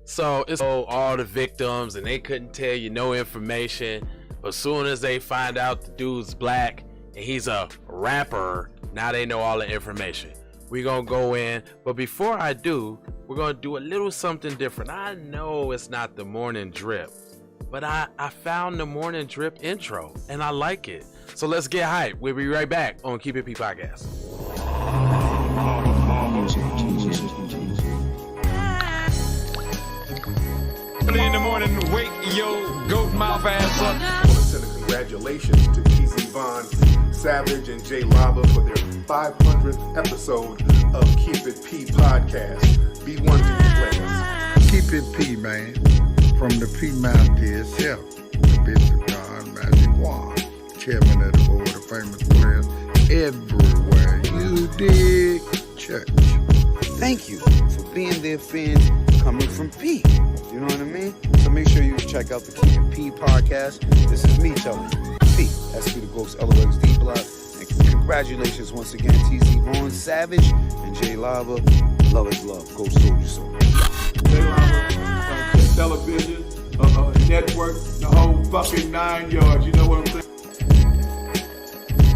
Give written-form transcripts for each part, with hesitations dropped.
So it's all the victims and they couldn't tell you no information. But as soon as they find out the dude's black and he's a rapper, now they know all the information. We're gonna go in, but before I do, we're gonna do a little something different. I know it's not the morning drip, but I found the morning drip intro and I like it. So let's get hyped. We'll be right back on Keep It P Podcast. Early in the morning, wake your goat mouth ass up. I want to send a congratulations to TZ Von, Savage, and Jay Lava for their 500th episode of Keep It P Podcast. Be one to play us. Keep it P, man. From the P Mouth to itself. The Bishop John Magic Wand. Chairman of the board of famous players everywhere. You dig? Church. Thank you for being their fans coming from P. You know what I mean? So make sure you check out the Keep It P podcast. This is me telling you. P. That's P the Ghost LOXD Block. And congratulations once again, TZ Vaughn, Savage, and Jay Lava. Love is love. Go Soldier Soul. Jay Lava, television, network, the whole fucking 9 yards. You know what I'm saying?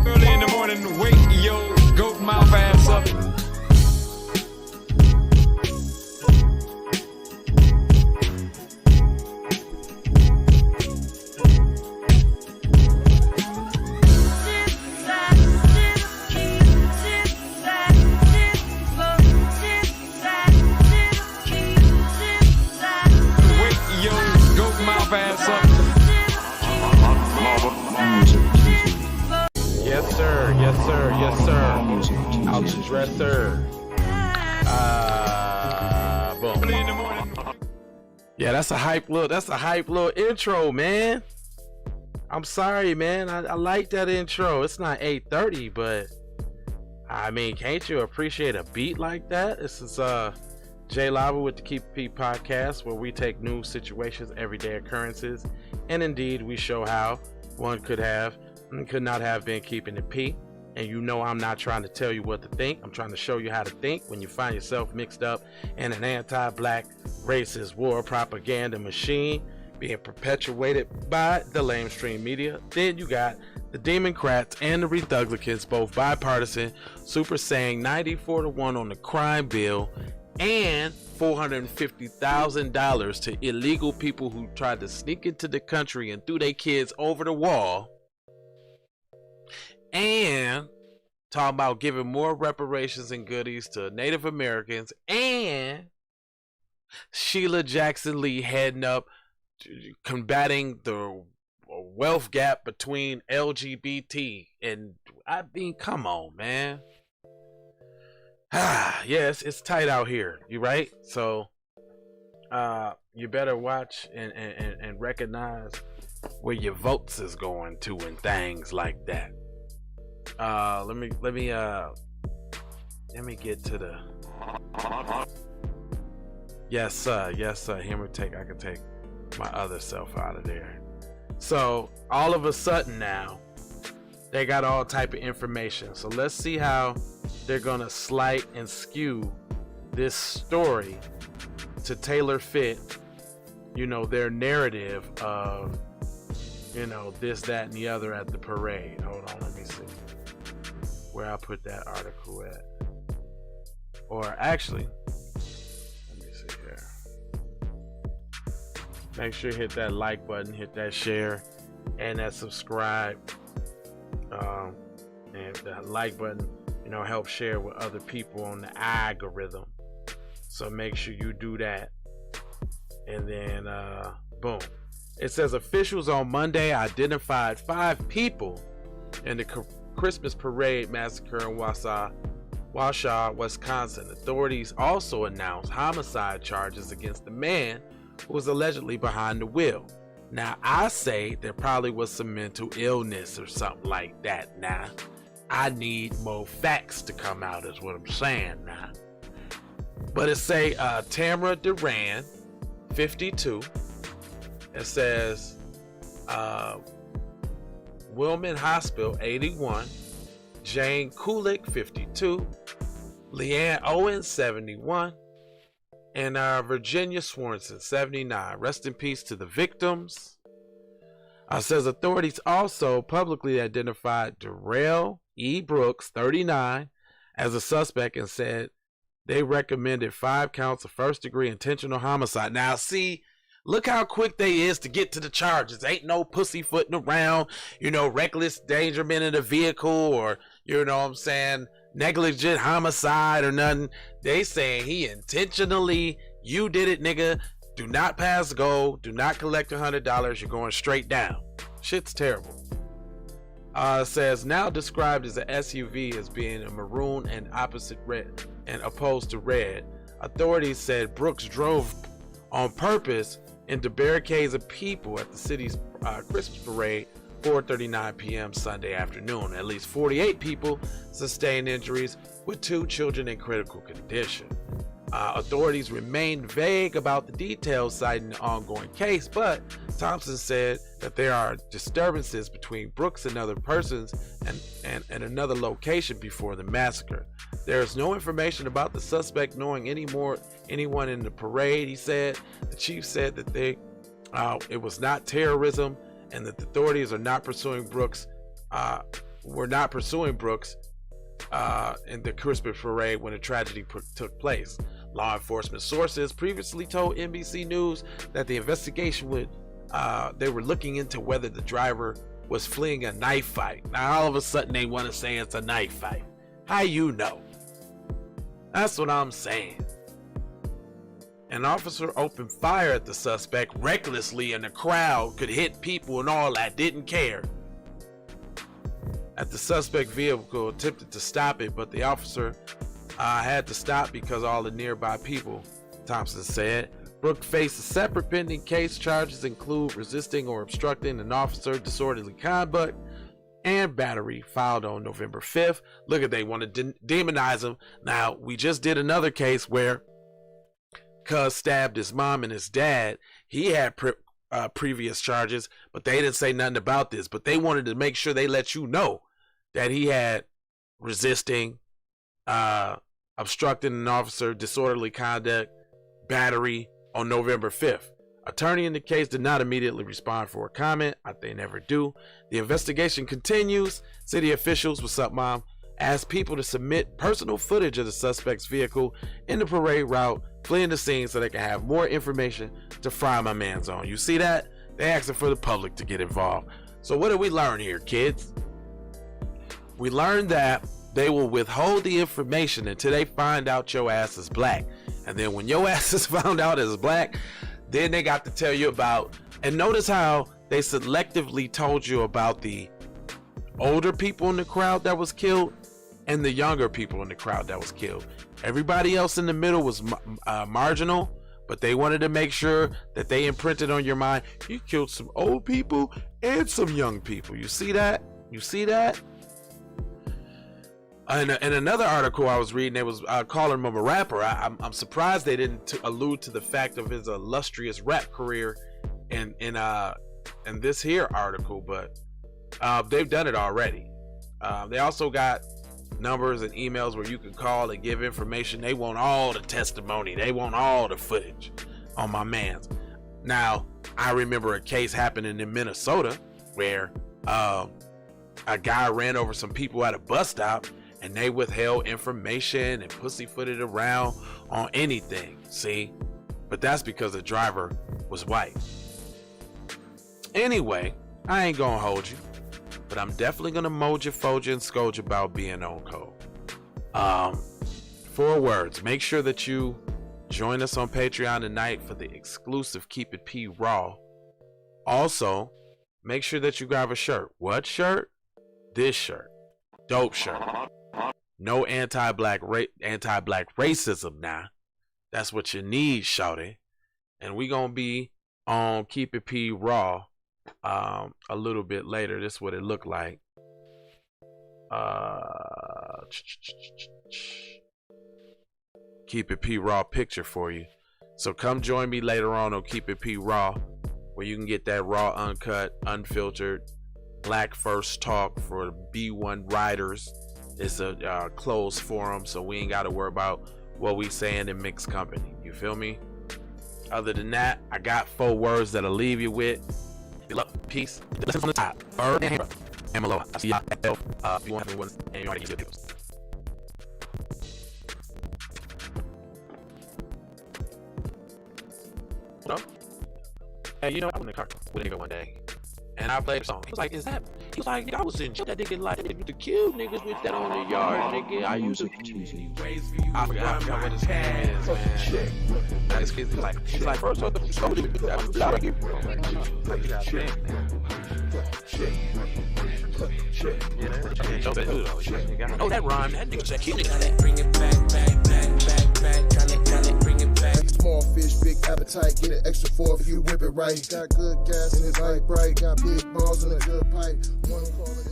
Early in the morning, wake your goat mouth ass up. Out the dresser. Boom. Yeah, that's a hype little intro, man. I'm sorry, man. I like that intro. It's not 8:30, but I mean, can't you appreciate a beat like that? This is Jay Lava with the Keep It P Podcast, where we take news, situations, everyday occurrences, and indeed we show how one could have and could not have been keeping it P. And you know I'm not trying to tell you what to think. I'm trying to show you how to think when you find yourself mixed up in an anti-black racist war propaganda machine being perpetuated by the lamestream media. Then you got the Democrats and the Republicans, both bipartisan, super saying 94-1 on the crime bill and $450,000 to illegal people who tried to sneak into the country and threw their kids over the wall. And talking about giving more reparations and goodies to Native Americans, and Sheila Jackson Lee heading up combating the wealth gap between LGBT. And I mean, come on, man. Yes, it's tight out here. You right? So you better watch and recognize where your votes is going to and things like that. Let me get to the yes sir. I can take my other self out of there. So all of a sudden now they got all type of information. So let's see how they're gonna slight and skew this story to tailor fit, you know, their narrative of, you know, this, that, and the other at the parade. Hold on, let me see where I put that article at. Or actually, let me see here. Make sure you hit that like button, hit that share, and that subscribe. And that like button, you know, help share with other people on the algorithm. So make sure you do that. And then, boom. It says officials on Monday identified 5 people in the Christmas parade massacre in Waukesha, Wisconsin. Authorities also announced homicide charges against the man who was allegedly behind the wheel. Now, I say there probably was some mental illness or something like that. Now, I need more facts to come out, is what I'm saying now. But it say Tamara Duran, 52. It says Wilman Hospital, 81. Jane Kulik, 52. Leanne Owens, 71. And Virginia Swanson, 79. Rest in peace to the victims. Says authorities also publicly identified Darrell E. Brooks, 39, as a suspect and said they recommended 5 counts of first-degree intentional homicide. Now, see, look how quick they is to get to the charges. Ain't no pussyfooting around, reckless endangerment in the vehicle or, negligent homicide or nothing. They saying he intentionally, you did it, nigga. Do not pass go. Do not collect $100. You're going straight down. Shit's terrible. Says now described as an SUV as being a maroon and opposite red and opposed to red. Authorities said Brooks drove on purpose into barricades of people at the city's Christmas parade, 4:39 p.m. Sunday afternoon. At least 48 people sustained injuries, with 2 children in critical condition. Authorities remained vague about the details citing the ongoing case, but Thompson said that there are disturbances between Brooks and other persons and another location before the massacre. There is no information about the suspect knowing anyone in the parade, he said. The chief said that it was not terrorism and that the authorities are not pursuing Brooks, in the Christmas parade when the tragedy took place. Law enforcement sources previously told NBC News that the investigation they were looking into whether the driver was fleeing a knife fight. Now all of a sudden they want to say it's a knife fight. How you know? That's what I'm saying. An officer opened fire at the suspect recklessly, and the crowd could hit people and all that, didn't care. At the suspect vehicle attempted to stop it, but the officer had to stop because all the nearby people, Thompson said. Brooks faced a separate pending case. Charges include resisting or obstructing an officer, disorderly conduct, and battery, filed on November 5th. Look at, they want to demonize him. Now, we just did another case where Cuz stabbed his mom and his dad. He had previous charges, but they didn't say nothing about this. But they wanted to make sure they let you know that he had resisting, obstructing an officer, disorderly conduct, battery on November 5th. Attorney in the case did not immediately respond for a comment. They never do. The investigation continues. City officials, what's up, Mom, asked people to submit personal footage of the suspect's vehicle in the parade route, fleeing the scene so they can have more information to fry my man's on. You see that? They asking for the public to get involved. So what did we learn here, kids? We learned that they will withhold the information until they find out your ass is black. And then when your ass is found out as black, then they got to tell you about, and notice how they selectively told you about the older people in the crowd that was killed and the younger people in the crowd that was killed. Everybody else in the middle was marginal, but they wanted to make sure that they imprinted on your mind, you killed some old people and some young people. You see that? You see that? In another article I was reading, they was calling him a rapper. I'm surprised they didn't allude to the fact of his illustrious rap career in this here article, but they've done it already. They also got numbers and emails where you can call and give information. They want all the testimony. They want all the footage on my man's. Now, I remember a case happening in Minnesota where a guy ran over some people at a bus stop, and they withheld information and pussyfooted around on anything, see? But that's because the driver was white. Anyway, I ain't gonna hold you, but I'm definitely gonna mold you, fold you, and scold you about being on code. 4 words. Make sure that you join us on Patreon tonight for the exclusive Keep It P Raw. Also, make sure that you grab a shirt. What shirt? This shirt. Dope shirt. No anti-black racism now. That's what you need, shawty. And we gonna be on Keep It P Raw a little bit later. This is what it looked like. Keep It P Raw picture for you. So come join me later on Keep It P Raw, where you can get that raw, uncut, unfiltered, black first talk for B1 writers. It's a closed forum, so we ain't got to worry about what we saying in mixed company. You feel me? Other than that, I got 4 words that'll leave you with. Love, peace. Listen from the top. Bird and Amalo. I see y'all. If you want to win, and you already get people's. What up? Hey, you know, I was in the car with a nigga one day, and I played a song. He was like, "Is that?" He was like, "I was in that nigga like the cute niggas with that on the yard, nigga. I used to." I forgot what his name is, man. That is he's like first off the soldier. Oh, that rhyme. That nigga said, "Keep it." Bring it back. Bring it back. Small fish, big appetite, get an extra 4 if you whip it right. Got good gas in his light bright, got big balls and a good pipe. One call it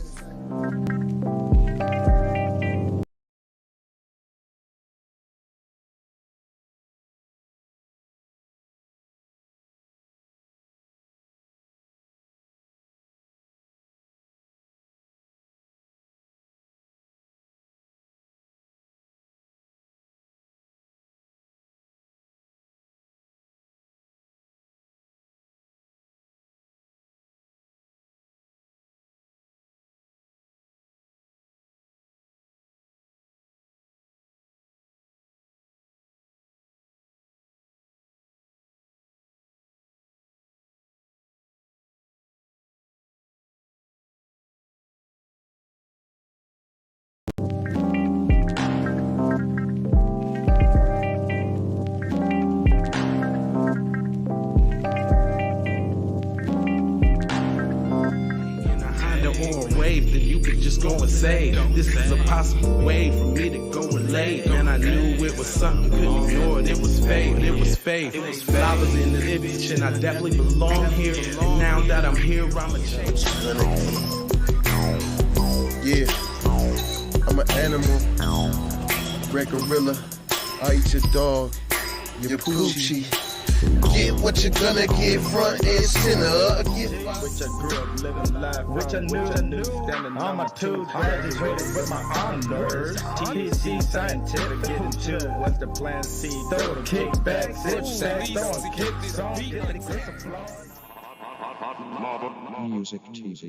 wave, then you could just go and say, this is a possible way for me to go and lay. Man, I knew it was something, couldn't ignore it. It was faith, it was faith. I was in the bitch and I definitely belong here. And now that I'm here, I'm a change. Yeah, I'm an animal, red gorilla. I eat your dog, your poochie. Get what you're gonna get, front and center. Which I grew up living life, which I knew. Standing on my toes, graduated with my honors. THC scientific, getting chill. What's the plan? C, throw the kickback, zip sack, throwing kicks on. Music TV.